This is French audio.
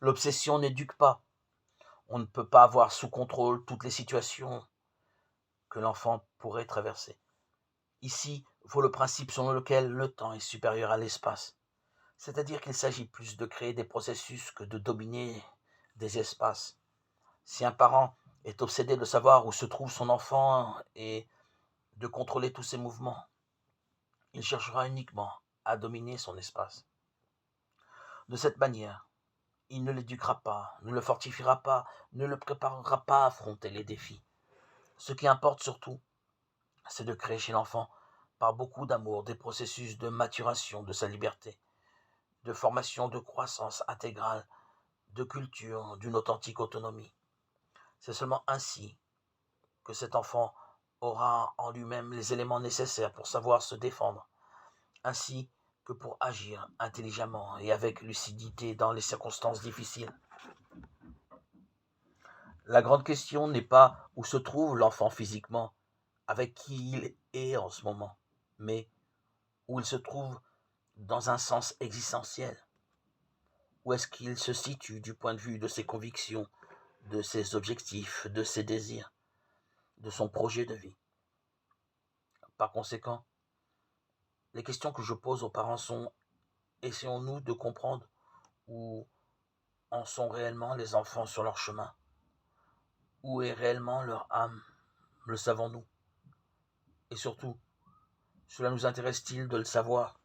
L'obsession n'éduque pas. On ne peut pas avoir sous contrôle toutes les situations que l'enfant pourrait traverser. Ici vaut le principe selon lequel le temps est supérieur à l'espace. C'est-à-dire qu'il s'agit plus de créer des processus que de dominer des espaces. Si un parent est obsédé de savoir où se trouve son enfant et de contrôler tous ses mouvements, il cherchera uniquement à dominer son espace. De cette manière, il ne l'éduquera pas, ne le fortifiera pas, ne le préparera pas à affronter les défis. Ce qui importe surtout, c'est de créer chez l'enfant, par beaucoup d'amour, des processus de maturation de sa liberté, de formation de croissance intégrale, de culture, d'une authentique autonomie. C'est seulement ainsi que cet enfant aura en lui-même les éléments nécessaires pour savoir se défendre, ainsi que pour agir intelligemment et avec lucidité dans les circonstances difficiles. La grande question n'est pas où se trouve l'enfant physiquement, avec qui il est en ce moment, mais où il se trouve dans un sens existentiel. Où est-ce qu'il se situe du point de vue de ses convictions, de ses objectifs, de ses désirs, de son projet de vie. Par conséquent, les questions que je pose aux parents sont: essayons-nous de comprendre où en sont réellement les enfants sur leur chemin? Où est réellement leur âme? Le savons-nous? Et surtout, cela nous intéresse-t-il de le savoir?